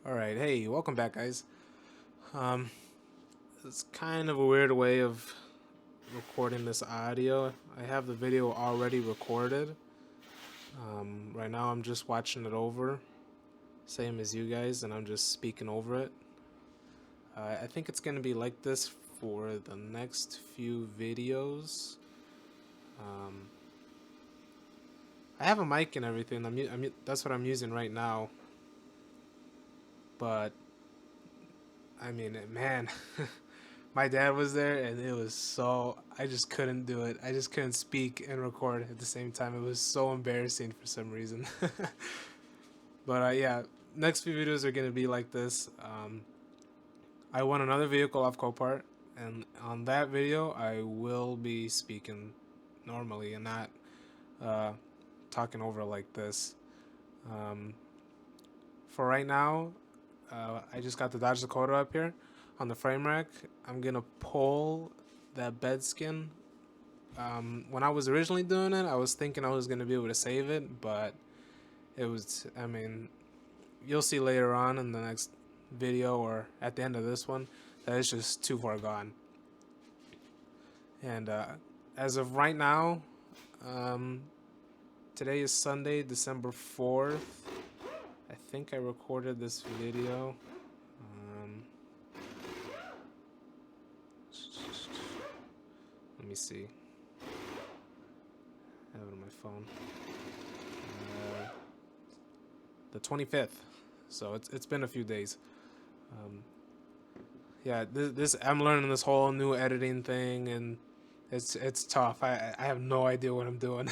Alright, hey, welcome back, guys. Um, it's kind of a weird way of recording this audio. I have the video already recorded. Right now I'm just watching it over, same as you guys, and I'm just speaking over it. I think it's going to be like this for the next few videos. Um, I have a mic and everything. That's what I'm using right now. But I mean, man, my dad was there, and it was so I just couldn't do it. I just couldn't speak and record at the same time. It was so embarrassing for some reason. But yeah, next few videos are gonna be like this. I won another vehicle off Copart, and on that video, I will be speaking normally and not uh, talking over like this. Um, for right now, I just got the Dodge Dakota up here on the frame rack. I'm gonna pull that bed skin. When I was originally doing it, I was thinking I was gonna be able to save it, but it was. I mean, you'll see later on in the next video or at the end of this one that it's just too far gone. And as of right now, um, today is Sunday, December 4th. I think I recorded this video. Let me see. I have it on my phone. The 25th. So it's been a few days. Yeah, this I'm learning this whole new editing thing, and it's tough. I have no idea what I'm doing.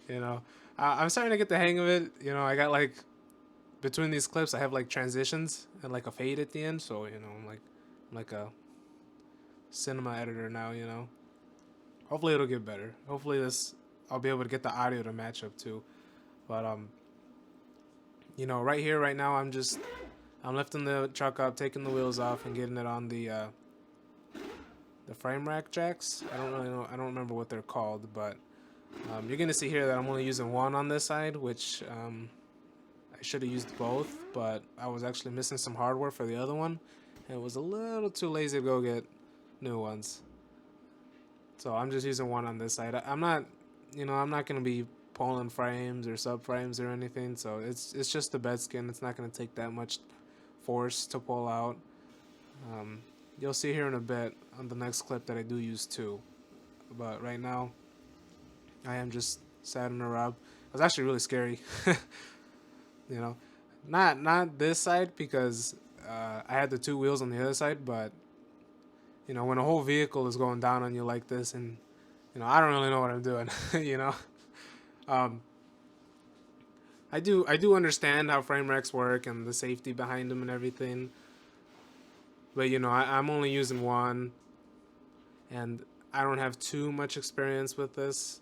you know, I'm starting to get the hang of it. I got like between these clips, I have like transitions and like a fade at the end. So I'm like a cinema editor now. Hopefully it'll get better. Hopefully I'll be able to get the audio to match up too. But right here, right now, I'm lifting the truck up, taking the wheels off, and getting it on the frame rack jacks. I don't really know. I don't remember what they're called, but you're gonna see here that I'm only using one on this side, which I should have used both, but I was actually missing some hardware for the other one, and it was a little too lazy to go get new ones. So I'm just using one on this side. I'm not gonna be pulling frames or subframes or anything. So it's just the bed skin. It's not gonna take that much force to pull out. You'll see here in a bit on the next clip that I do use two, but right now I am just setting her up. It was actually really scary, you know, not this side because I had the two wheels on the other side, but when a whole vehicle is going down on you like this, and I don't really know what I'm doing, um, I do understand how frame racks work and the safety behind them and everything. But I'm only using one, and I don't have too much experience with this,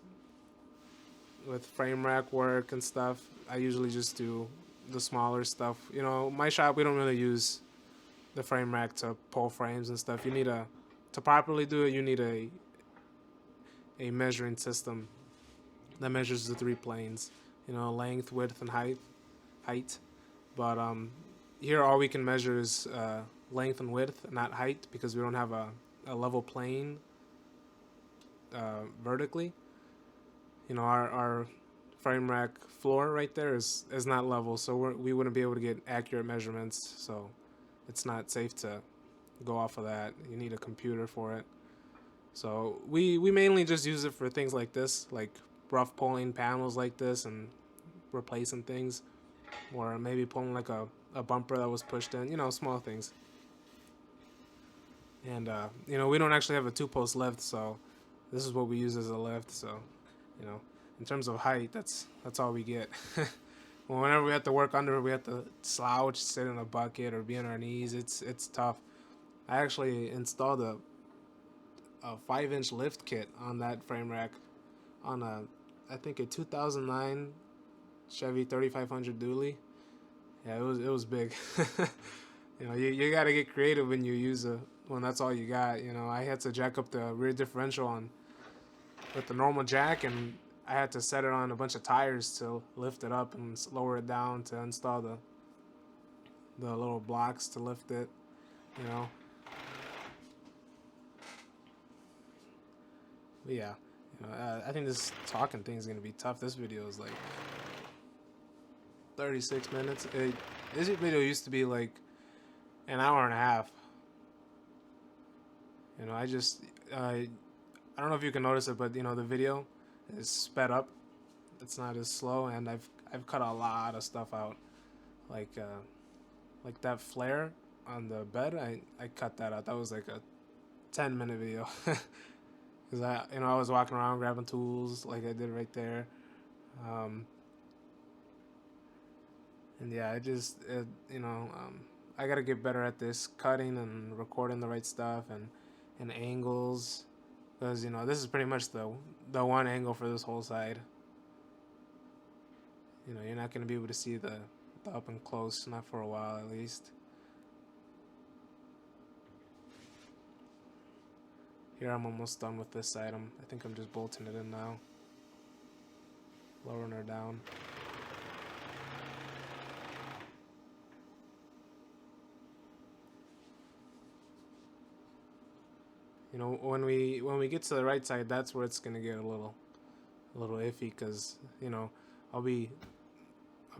with frame rack work and stuff. I usually just do the smaller stuff. My shop, we don't really use the frame rack to pull frames and stuff. To properly do it, you need a measuring system that measures the three planes, length, width, and height. But here all we can measure is length and width, not height, because we don't have a level plane vertically. Our frame rack floor right there is not level, so we wouldn't be able to get accurate measurements. So it's not safe to go off of that. You need a computer for it. So we mainly just use it for things like this, like rough pulling panels like this and replacing things, or maybe pulling like a bumper that was pushed in, small things. And we don't actually have a two-post lift, so this is what we use as a lift. So in terms of height, that's all we get. Well, whenever we have to work under, we have to slouch, sit in a bucket, or be on our knees. It's tough. I actually installed a 5-inch lift kit on that frame rack on I think a 2009 Chevy 3500 dually. Yeah, it was big. You got to get creative when that's all you got. I had to jack up the rear differential with the normal jack, and I had to set it on a bunch of tires to lift it up and lower it down to install the little blocks to lift it, you know. But yeah, you know, I think this talking thing is gonna be tough. This video is like 36 minutes. This video used to be like an hour and a half. You know, I don't know if you can notice it, but you know the video is sped up. It's not as slow, and I've cut a lot of stuff out, like that flare on the bed. I cut that out. That was like a 10-minute video, because I was walking around grabbing tools like I did right there, and yeah, I gotta get better at this cutting and recording the right stuff and angles, because you know this is pretty much the one angle for this whole side. You know, you're not going to be able to see the up and close, not for a while at least. Here I'm almost done with this side. I think I'm just bolting it in now. Lowering her down. You know, when we get to the right side, that's where it's going to get a little iffy, because, you know, I'll be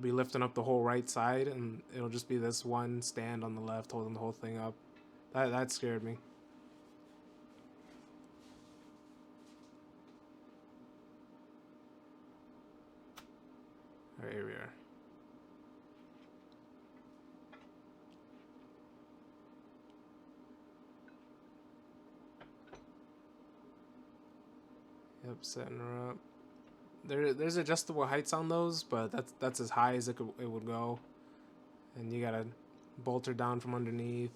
lifting up the whole right side, and it'll just be this one stand on the left holding the whole thing up. That scared me. Alright, here we are. Yep, setting her up. There's adjustable heights on those, but that's as high as it would go, and you gotta bolt her down from underneath,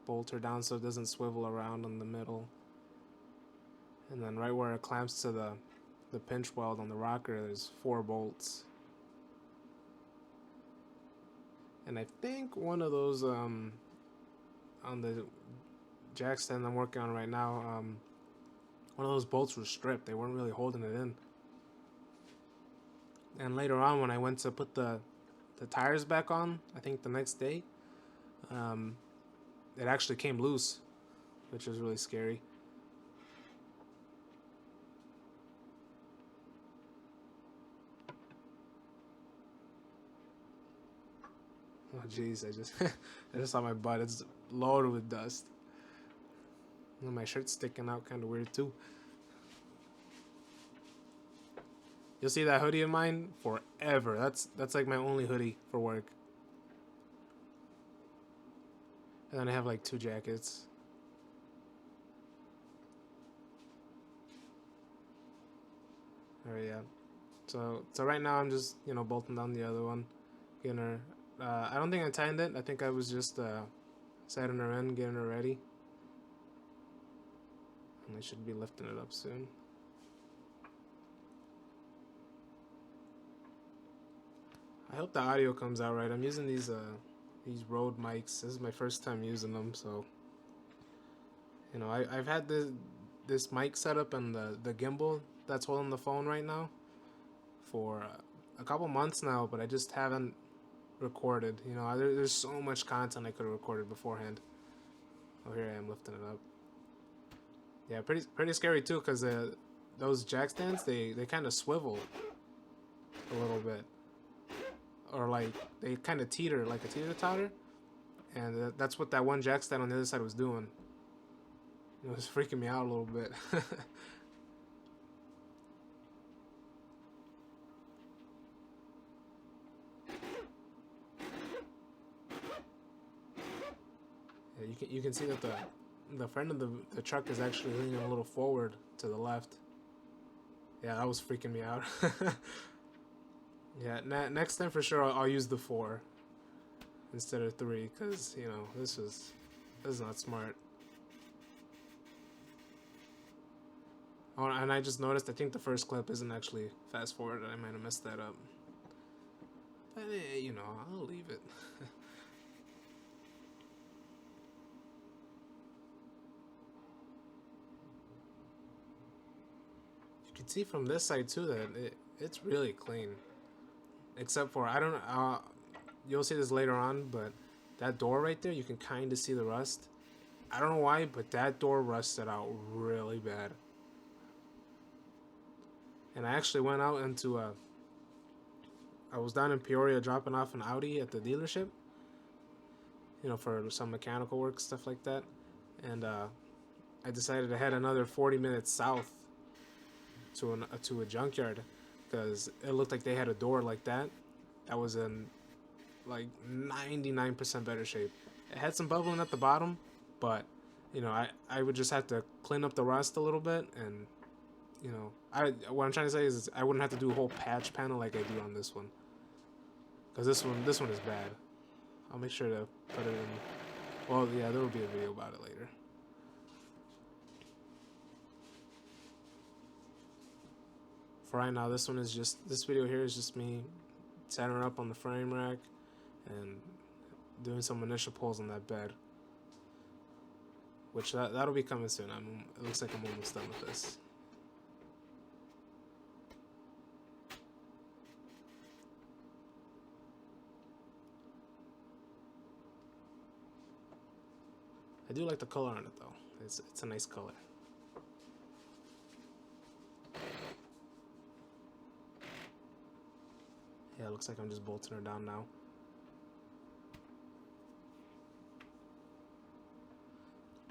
bolt her down so it doesn't swivel around in the middle, and then right where it clamps to the pinch weld on the rocker, there's 4 bolts, and I think one of those on the jack stand I'm working on right now, one of those bolts was stripped. They weren't really holding it in. And later on, when I went to put the tires back on, I think the next day, it actually came loose, which was really scary. Oh jeez, I just saw my butt. It's loaded with dust. And my shirt's sticking out kind of weird too. You'll see that hoodie of mine forever. That's like my only hoodie for work. And then I have like 2 jackets. Alright, yeah. So right now I'm just, you know, bolting down the other one, getting her. I don't think I tightened it. I think I was just setting her in, getting her ready. And I should be lifting it up soon. I hope the audio comes out right. I'm using these Rode mics. This is my first time using them, so you know, I've had this mic set up and the gimbal that's holding the phone right now for a couple months now, but I just haven't recorded. You know, there's so much content I could have recorded beforehand. Oh, here I am lifting it up. Yeah, pretty scary too, because those jack stands, they kind of swivel a little bit, or like they kind of teeter like a teeter-totter, and that's what that one jack stand on the other side was doing. It was freaking me out a little bit. Yeah, you can see that the front of the truck is actually leaning a little forward to the left. Yeah, that was freaking me out. Yeah, next time for sure I'll use the 4 instead of 3, because you know this is not smart. Oh, and I just noticed I think the first clip isn't actually fast forward. I might have messed that up. But you know, I'll leave it. You can see from this side too that it's really clean. except for I don't. You'll see this later on, but that door right there, you can kind of see the rust. I don't know why, but that door rusted out really bad. And I actually went out into I was down in Peoria dropping off an Audi at the dealership, for some mechanical work, stuff like that. And I decided to head another 40 minutes south to a junkyard because it looked like they had a door like that was in like 99% better shape. It had some bubbling at the bottom, but I would just have to clean up the rust a little bit, and what I'm trying to say is I wouldn't have to do a whole patch panel like I do on this one, because this one is bad. I'll make sure to put it in. Well, yeah, there will be a video about it later. For right now, this video here is just me setting her up on the frame rack and doing some initial pulls on that bed, which that'll be coming soon. It looks like I'm almost done with this. I do like the color on it though. It's a nice color. Yeah, it looks like I'm just bolting her down now.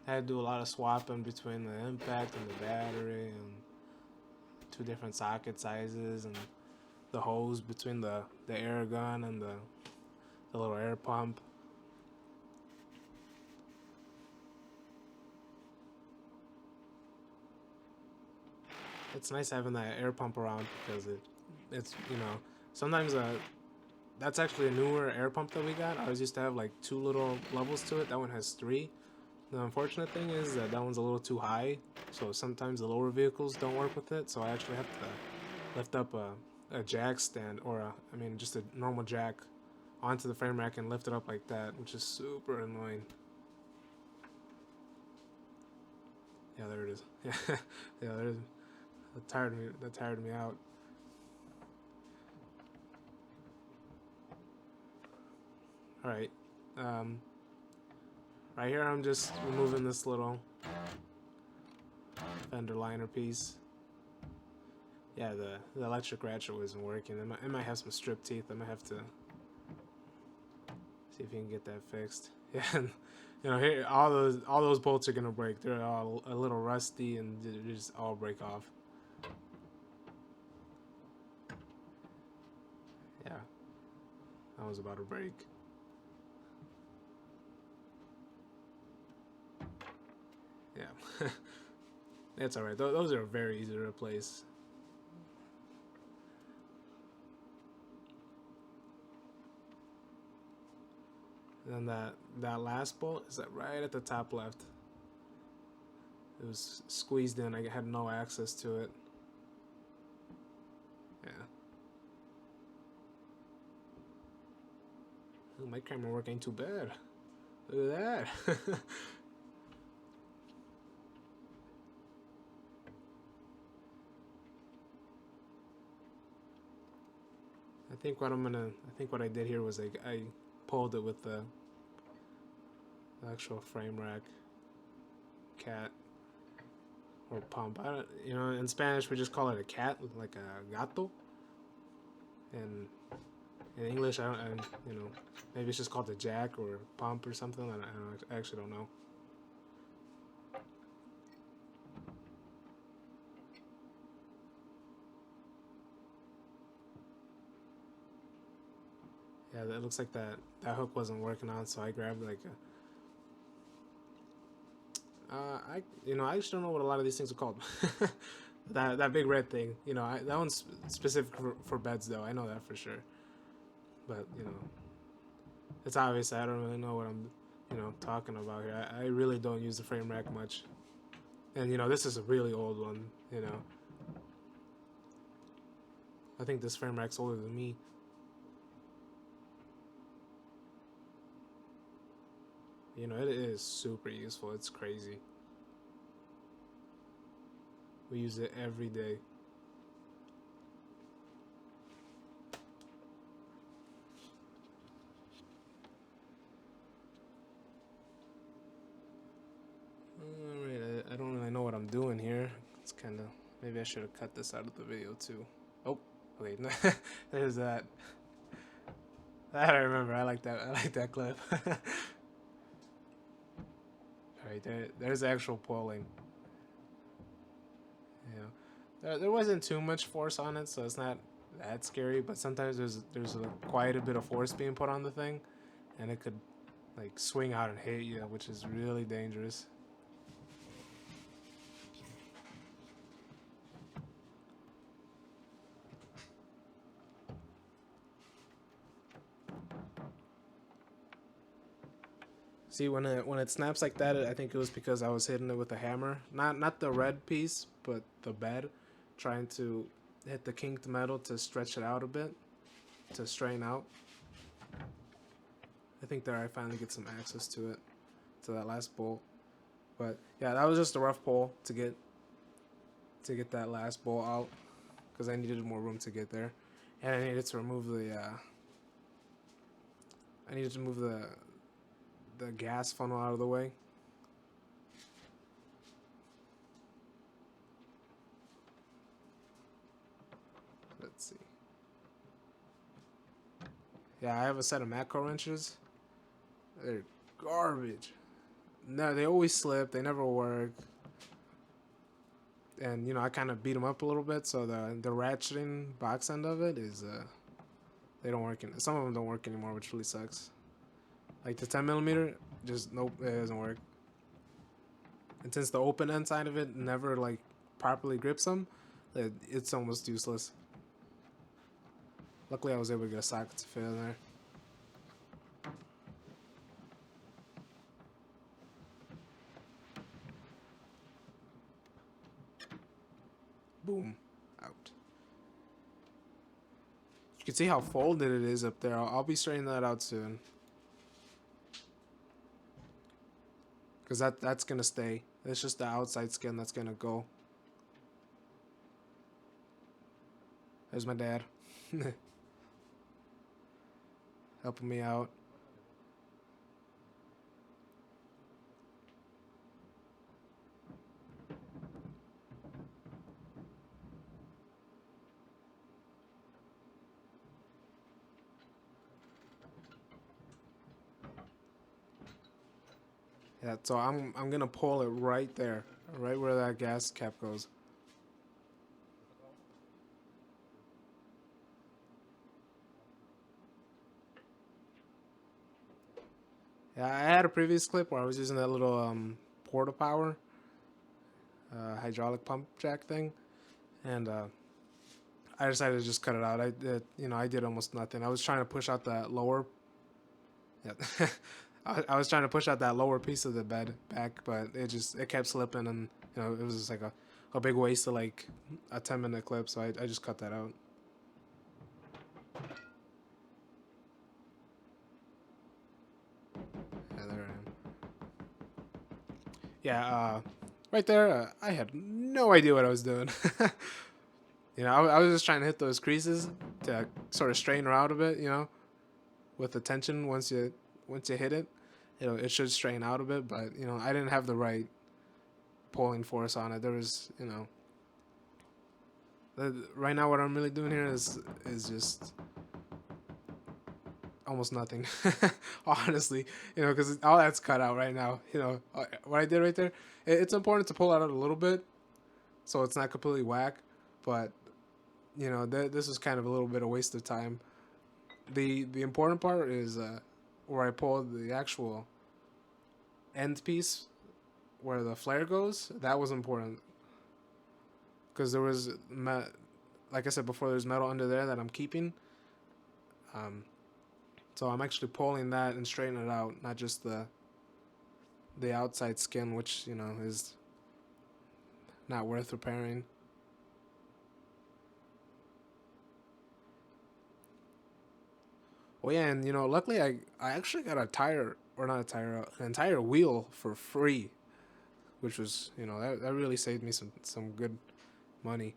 I had to do a lot of swapping between the impact and the battery, and 2 different socket sizes, and the hose between the air gun and the little air pump. It's nice having that air pump around because it's sometimes that's actually a newer air pump that we got. I always used to have like 2 little levels to it. That one has 3. The unfortunate thing is that one's a little too high, so sometimes the lower vehicles don't work with it, so I actually have to lift up a jack stand, or just a normal jack onto the frame rack and lift it up like that, which is super annoying. Yeah, there it is. Yeah, there it is. That tired me out. Alright. Right here I'm just removing this little fender liner piece. Yeah, the electric ratchet wasn't working. It might have some strip teeth. I might have to see if you can get that fixed. Yeah, and, here all those bolts are gonna break. They're all a little rusty and they just all break off. Yeah, that was about to break. Yeah, that's alright. Those are very easy to replace. And then that last bolt is right at the top left. It was squeezed in. I had no access to it. Yeah. Ooh, my camera work ain't too bad. Look at that. I think what I did here was I pulled it with the actual frame rack cat or pump. In Spanish we just call it a cat, like a gato. And in English, maybe it's just called a jack or pump or something. I actually don't know. Yeah, it looks like that hook wasn't working on, so I grabbed like I actually don't know what a lot of these things are called. that big red thing, that one's specific for beds though. I know that for sure. But it's obvious I don't really know what I'm talking about here. I really don't use the frame rack much, and this is a really old one. I think this frame rack's older than me. It is super useful. It's crazy. We use it every day. doing here. It's kind of, maybe I should have cut this out of the video too. Oh, wait, there's that. That I remember. I like that. I like that clip. All right, there's actual polling. There wasn't too much force on it, so it's not that scary. But sometimes there's quite a bit of force being put on the thing, and it could like swing out and hit you, which is really dangerous. See, when it snaps like that, I think it was because I was hitting it with a hammer. Not the red piece, but the bed, trying to hit the kinked metal to stretch it out a bit, to strain out. I think there I finally get some access to it, to that last bolt. But yeah, that was just a rough pull to get that last bolt out, because I needed more room to get there, and I needed to remove the gas funnel out of the way. Let's see. Yeah, I have a set of macro wrenches. They're garbage. No, they always slip. They never work. And, you know, I kind of beat them up a little bit, so the ratcheting box end of it is, they don't work. Some of them don't work anymore, which really sucks. Like the 10mm, just nope, it doesn't work. And since the open end side of it never like properly grips them, it's almost useless. Luckily, I was able to get a socket to fit in there. Boom, out. You can see how folded it is up there. I'll be straightening that out soon. Because that's going to stay. It's just the outside skin that's going to go. There's my dad. Helping me out. Yeah, so I'm gonna pull it right there, right where that gas cap goes. Yeah, I had a previous clip where I was using that little porta power hydraulic pump jack thing, and I decided to just cut it out. I did almost nothing. I was trying to push out that lower. Yeah. I was trying to push out that lower piece of the bed back, but it kept slipping, and it was just like a big waste of like a 10-minute clip, so I just cut that out. Yeah, there I am. Yeah, right there, I had no idea what I was doing. I was just trying to hit those creases to sort of straighten her out a bit, with the tension once you hit it. It should straighten out a bit, but I didn't have the right pulling force on it. There was, right now what I'm really doing here is just almost nothing, honestly, because all that's cut out right now. What I did right there, it's important to pull out a little bit so it's not completely whack, but this is kind of a little bit of waste of time. The important part is where I pulled the actual end piece where the flare goes. That was important because there was, like I said before, there's metal under there that I'm keeping. So I'm actually pulling that and straightening it out, not just the outside skin, which is not worth repairing. Well, yeah, and luckily I actually got a tire, or not a tire, an entire wheel for free, which was that really saved me some good money,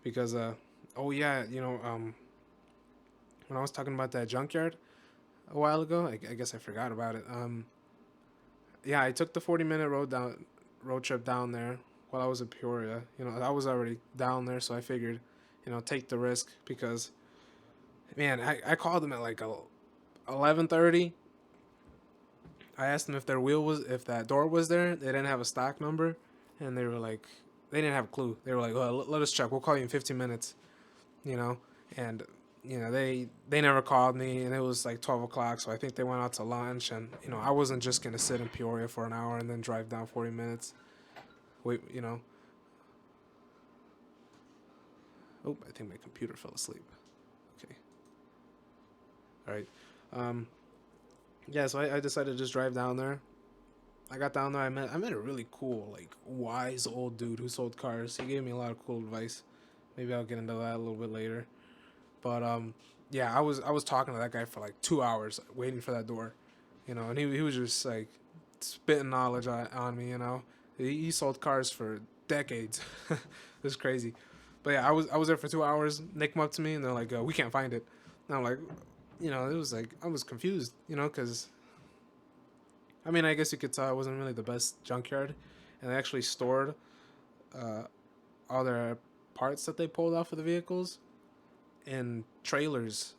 because oh yeah, when I was talking about that junkyard a while ago, I guess I forgot about it. Yeah, I took the 40-minute road trip down there while I was in Peoria. You know, I was already down there, so I figured, you know, take the risk because, man, I called them at like 11:30. I asked them if if that door was there. They didn't have a stock number, and they were like, they didn't have a clue. They were like, well, let us check. We'll call you in 15 minutes. You know, and you know they never called me, and it was like 12 o'clock, so I think they went out to lunch. And you know, I wasn't just gonna sit in Peoria for an hour and then drive down 40 minutes. Wait, you know. Oh, I think my computer fell asleep. Okay. All right. Um, yeah, so I decided to just drive down there. I got down there. I met a really cool, like, wise old dude who sold cars. He gave me a lot of cool advice. Maybe I'll get into that a little bit later. But yeah, I was talking to that guy for like 2 hours waiting for that door, you know, and he was just like spitting knowledge on me, you know. He sold cars for decades. It was crazy. But yeah, I was there for 2 hours. They come up to me and they're like, "We can't find it." And I'm like, you know, it was like I was confused, you know, because I mean, I guess you could tell it wasn't really the best junkyard, and they actually stored uh, all their parts that they pulled off of the vehicles in trailers,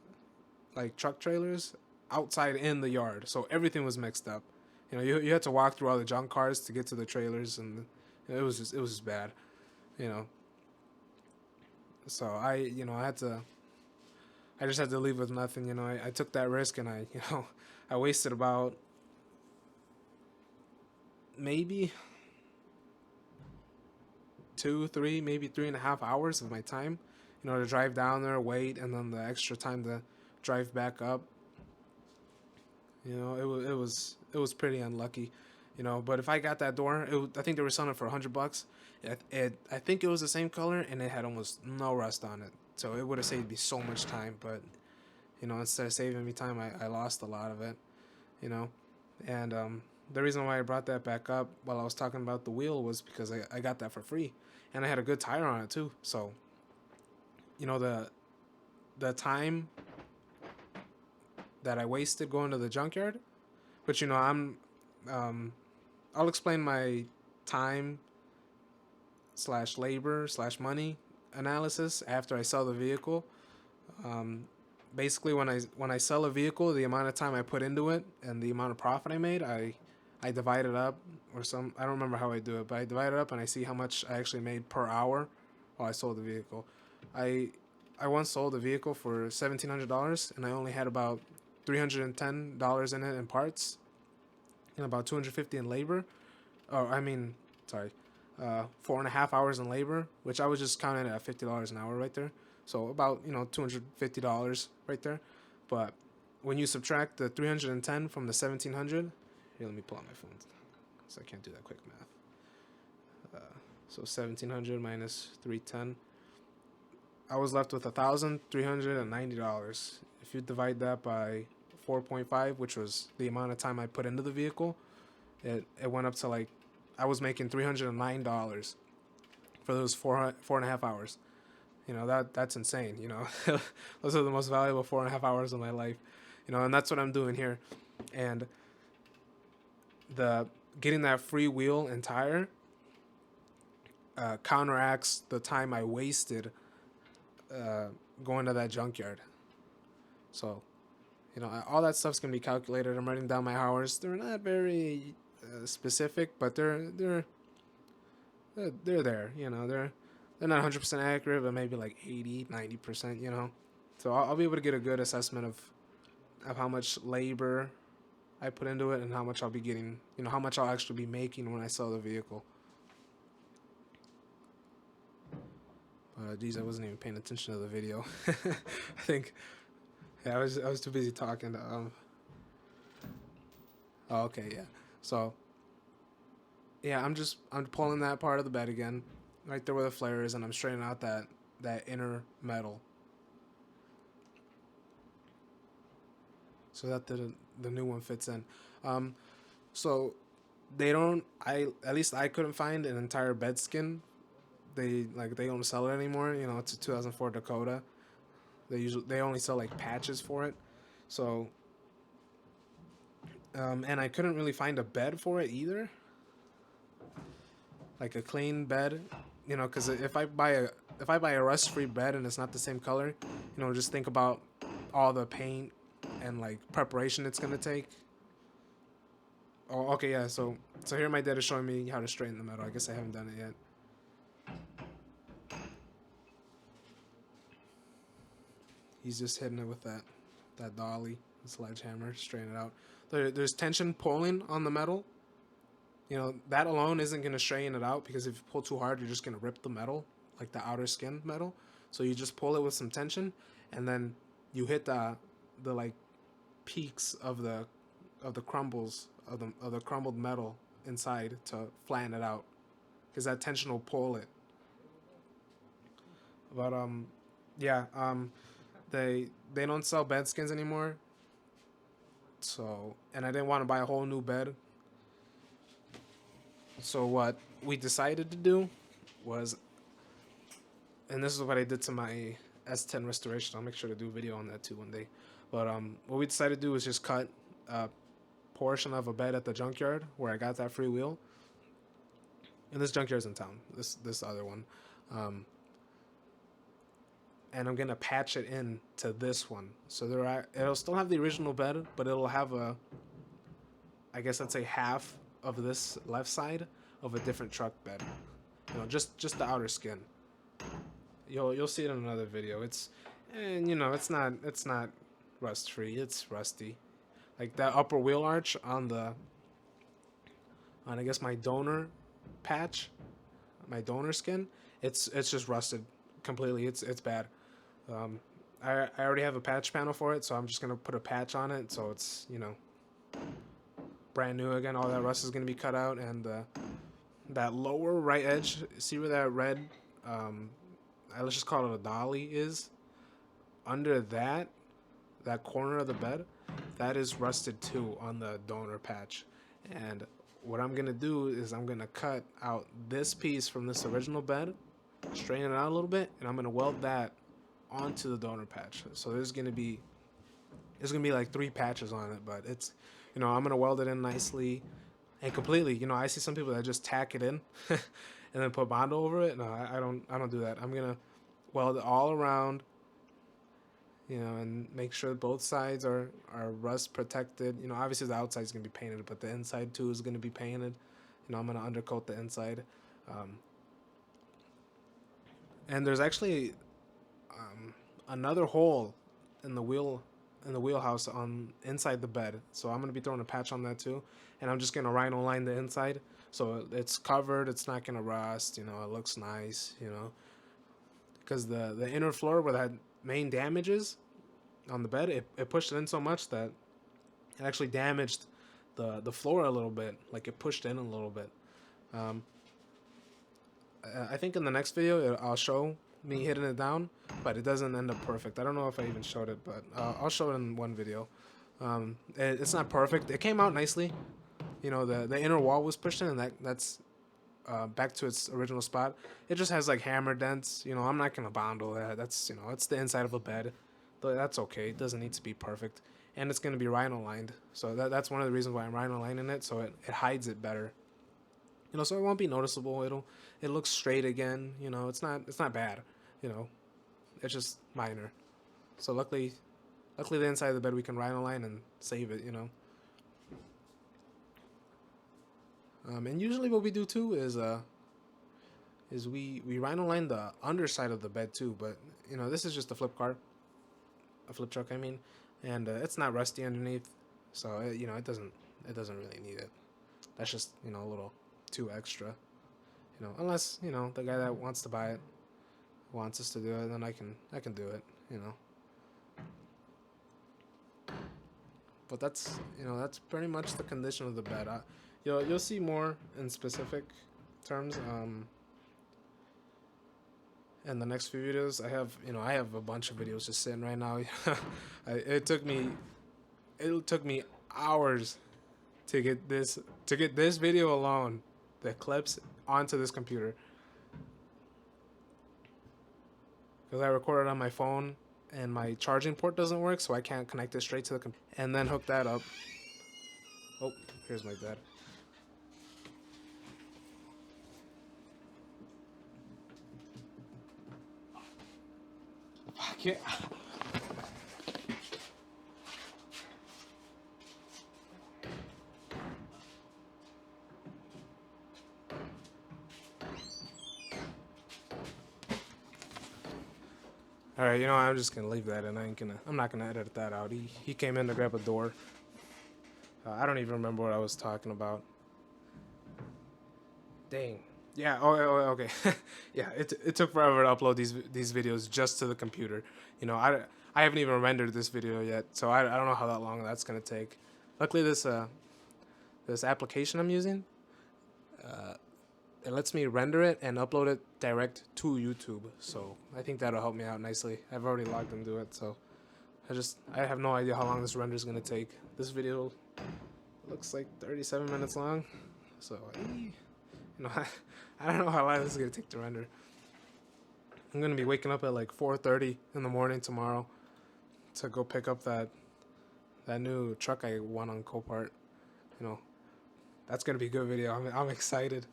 like truck trailers, outside in the yard. So everything was mixed up. You know, you had to walk through all the junk cars to get to the trailers, and it was just bad. You know, so I just had to leave with nothing. You know, I took that risk, and I wasted about maybe 2, 3, maybe 3.5 hours of my time, you know, to drive down there, wait, and then the extra time to drive back up. You know, it was pretty unlucky, you know. But if I got that door, I think they were selling it for $100. I think it was the same color, and it had almost no rust on it, so it would have saved me so much time. But you know, instead of saving me time, I lost a lot of it, you know. And the reason why I brought that back up while I was talking about the wheel was because I got that for free, and I had a good tire on it too. So you know, the time that I wasted going to the junkyard. But you know, um, I'll explain my time slash labor slash money analysis after I sell the vehicle. Um, Basically, when I sell a vehicle, the amount of time I put into it and the amount of profit I made, I divide it up, or some, I don't remember how I do it, but I divide it up and I see how much I actually made per hour while I sold the vehicle. I I once sold a vehicle for $1,700, and I only had about $310 in it in parts, and about 250 in labor. Oh, I mean, sorry, 4.5 hours in labor, which I was just counting at $50 an hour right there. So about $250 right there. But when you subtract the 310 from the 1,700, here, let me pull out my phone, so I can't do that quick math. So 1,700 minus 310, I was left with $1,390. If you divide that by 4.5, which was the amount of time I put into the vehicle, it went up to, like, I was making $309 for those 4.5 hours. That's insane. Those are the most valuable 4.5 hours of my life. And that's what I'm doing here. And the getting that free wheel and tire counteracts the time I wasted going to that junkyard. So, all that stuff's gonna be calculated. I'm writing down my hours. They're not very specific, but they're there. They're not 100% accurate, but maybe like 80, 90%. So I'll be able to get a good assessment of how much labor I put into it and how much I'll be getting. How much I'll actually be making when I sell the vehicle. Geez, I wasn't even paying attention to the video. I think, yeah, I was too busy talking. Oh, okay, yeah. So, yeah, I'm pulling that part of the bed again, right there where the flare is, and I'm straightening out that inner metal, so that the new one fits in. So they don't. At least I couldn't find an entire bed skin. They don't sell it anymore. It's a 2004 Dakota. They only sell like patches for it. So and I couldn't really find a bed for it either. like a clean bed, you know, because if I buy a rust-free bed and it's not the same color, you know, just think about all the paint and like preparation it's gonna take. Oh, okay, yeah. So here my dad is showing me how to straighten the metal. I guess I haven't done it yet. He's just hitting it with that dolly, the sledgehammer, straighten it out. There's tension pulling on the metal. You know, that alone isn't going to straighten it out, because if you pull too hard, you're just going to rip the metal, like the outer skin metal. So you just pull it with some tension, and then you hit the like peaks of the crumbles of the crumbled metal inside to flatten it out, because that tension will pull it. But yeah, they don't sell bed skins anymore. So, and I didn't want to buy a whole new bed. So what we decided to do was, and this is what I did to my S10 restoration. I'll make sure to do a video on that too one day. But what we decided to do was just cut a portion of a bed at the junkyard where I got that free wheel. And this junkyard's in town. This other one. And I'm gonna patch it in to this one. So it'll still have the original bed, but it'll have I guess I'd say half of this left side of a different truck bed. You know, just the outer skin. You'll see it in another video. And you know, it's not rust free. It's rusty. Like that upper wheel arch on I guess my donor patch, my donor skin, it's just rusted completely. It's bad. I already have a patch panel for it, so I'm just gonna put a patch on it, so it's, you know, brand new again. All that rust is gonna be cut out, and that lower right edge, see where that red, let's just call it a dolly is, under that corner of the bed, that is rusted too on the donor patch. And what I'm gonna do is I'm gonna cut out this piece from this original bed, straighten it out a little bit, and I'm gonna weld that onto the donor patch. So there's gonna be like 3 patches on it, but it's, you know, I'm gonna weld it in nicely and completely. You know, I see some people that just tack it in and then put Bondo over it. No, I don't do that. I'm gonna weld it all around, you know, and make sure both sides are rust protected. You know, obviously the outside is gonna be painted, but the inside too is gonna be painted. You know, I'm gonna undercoat the inside. And there's actually another hole in the wheelhouse on inside the bed, so I'm gonna be throwing a patch on that too, and I'm just gonna rhino line the inside so it's covered. It's not gonna rust. You know, it looks nice. You know, because the inner floor where that main damage is on the bed, it pushed it in so much that it actually damaged the floor a little bit. Like it pushed in a little bit. I think in the next video I'll show me hitting it down, but it doesn't end up perfect. I don't know if I even showed it, but I'll show it in one video. It's not perfect. It came out nicely. You know, the inner wall was pushed in, and that's back to its original spot. It just has like hammer dents. You know, I'm not gonna Bondo that. That's, you know, it's the inside of a bed. But that's okay. It doesn't need to be perfect, and it's gonna be rhino lined. So that's one of the reasons why I'm rhino lining it, so it hides it better. You know, so it won't be noticeable. It looks straight again. You know, it's not bad. You know, it's just minor. So luckily the inside of the bed we can rhino line and save it. You know. And usually what we do too is we rhino line the underside of the bed too. But you know, this is just a flip truck. I mean, and it's not rusty underneath, so you know, it doesn't really need it. That's just, you know, a little too extra. You know, unless, you know, the guy that wants to buy it wants us to do it, then I can do it. You know. But that's, you know, that's pretty much the condition of the bed. You'll see more in specific terms in the next few videos. I have a bunch of videos just sitting right now. It took me hours to get this video alone, the clips, onto this computer, because I recorded on my phone and my charging port doesn't work, so I can't connect it straight to the computer and then hook that up. Oh, here's my dad. Fuck it. All right, you know, I'm just gonna leave that, and I'm not gonna edit that out. He came in to grab a door. I don't even remember what I was talking about. Dang. Yeah. Okay. Yeah. It took forever to upload these videos just to the computer. You know, I haven't even rendered this video yet, so I don't know how that long that's gonna take. Luckily, this application I'm using, it lets me render it and upload it direct to YouTube. So I think that'll help me out nicely. I've already logged into it, so I have no idea how long this render is gonna take. This video looks like 37 minutes long, so you know, I don't know how long this is gonna take to render. I'm gonna be waking up at like 4:30 in the morning tomorrow to go pick up that new truck I won on Copart. You know, that's gonna be a good video. I'm excited.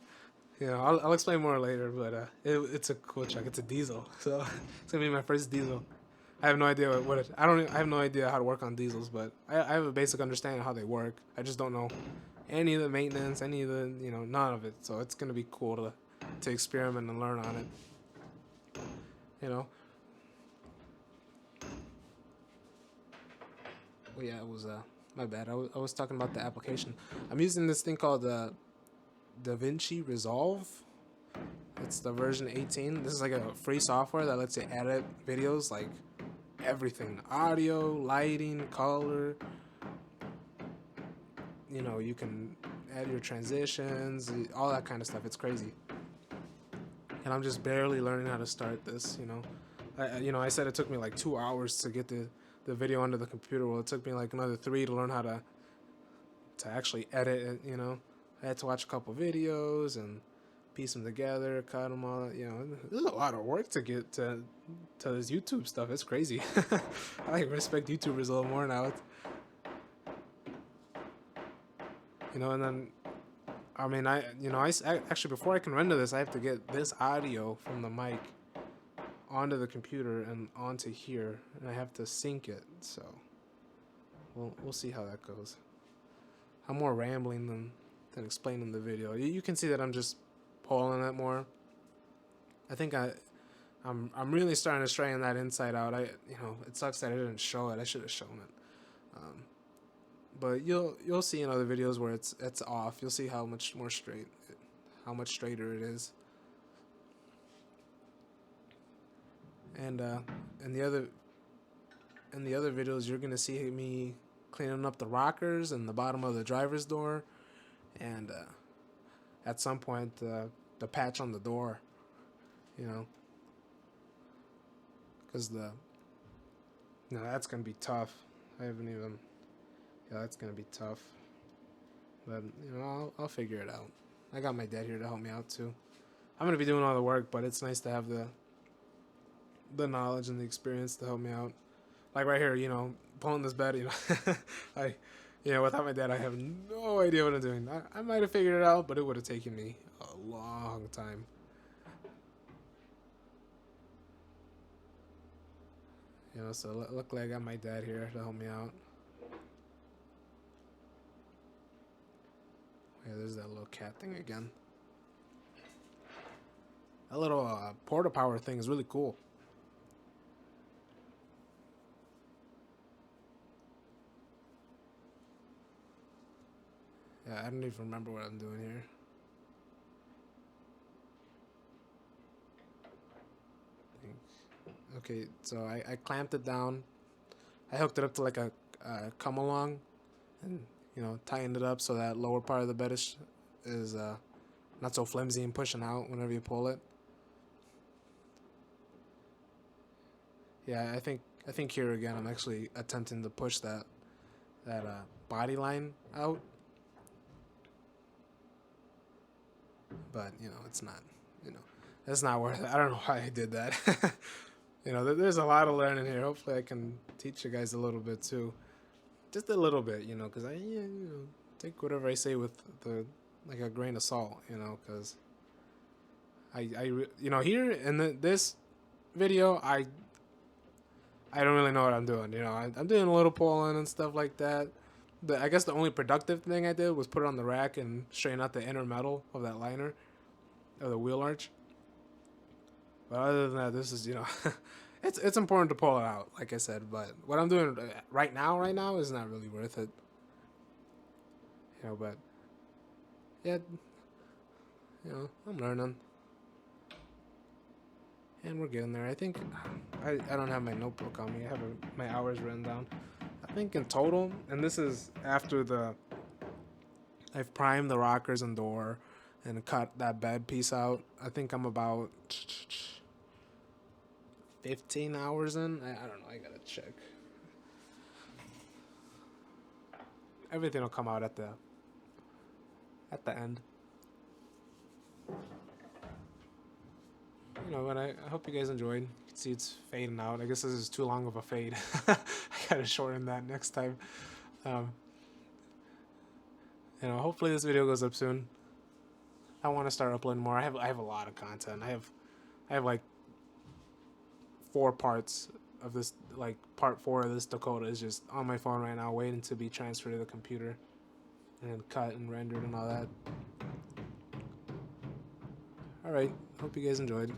You know, I'll explain more later, but it's a cool truck. It's a diesel, so it's gonna be my first diesel. I have no idea I have no idea how to work on diesels, but I have a basic understanding of how they work. I just don't know any of the maintenance, any of the, you know, none of it. So it's gonna be cool to experiment and learn on it. You know. Well, yeah, it was my bad. I was talking about the application. I'm using this thing called DaVinci Resolve. It's the version 18. This is like a free software that lets you edit videos, like everything: audio, lighting, color. You know, you can add your transitions, all that kind of stuff. It's crazy. And I'm just barely learning how to start this. I said it took me like 2 hours to get the video onto the computer. Well, it took me like another 3 to learn how to actually edit it. You know, I had to watch a couple videos and piece them together, cut them all. You know, there's a lot of work to get to this YouTube stuff. It's crazy. I like respect YouTubers a little more now. You know, and then I mean, I actually, before I can render this, I have to get this audio from the mic onto the computer and onto here, and I have to sync it. So we'll see how that goes. I'm more rambling than explaining the video. You can see that I'm just pulling it more. I think I'm really starting to strain that inside out. It sucks that I didn't show it. I should have shown it. But you'll see in other videos where it's off. You'll see how much straighter it is. And in the other videos, you're gonna see me cleaning up the rockers and the bottom of the driver's door, and at some point the patch on the door. You know, because that's gonna be tough. That's gonna be tough. But I'll figure it out. I got my dad here to help me out too. I'm gonna be doing all the work, but it's nice to have the knowledge and the experience to help me out. Like right here, pulling this bed, without my dad, I have no idea what I'm doing. I might have figured it out, but it would have taken me a long time. So luckily I got my dad here to help me out. Yeah, there's that little cat thing again. That little porta power thing is really cool. Yeah, I don't even remember what I'm doing here. Okay, so I clamped it down. I hooked it up to like a come along, and tightened it up so that lower part of the bed is not so flimsy and pushing out whenever you pull it. Yeah, I think here again I'm actually attempting to push that body line out, but it's not worth it. I don't know why I did that. There's a lot of learning here. Hopefully I can teach you guys a little bit too. Just a little bit, because I take whatever I say with like a grain of salt, because I here in this video, I don't really know what I'm doing. You know, I'm doing a little pulling and stuff like that. I guess the only productive thing I did was put it on the rack and straighten out the inner metal of that liner, of the wheel arch. But other than that, this is, you know, it's important to pull it out, like I said. But what I'm doing right now is not really worth it. You know, but yeah, you know, I'm learning. And we're getting there. I think I don't have my notebook on me. I have my hours written down. I think in total, and this is after I've primed the rockers and door and cut that bed piece out. I think I'm about 15 hours in. I don't know. I gotta check. Everything will come out at the end. You know, but I hope you guys enjoyed. You can see it's fading out. I guess this is too long of a fade. I gotta shorten that next time. Um, you know, hopefully this video goes up soon. I want to start uploading more. I have a lot of content. I have like 4 parts of this. Like part 4 of this Dakota is just on my phone right now, waiting to be transferred to the computer and cut and rendered and all that. All right. Hope you guys enjoyed.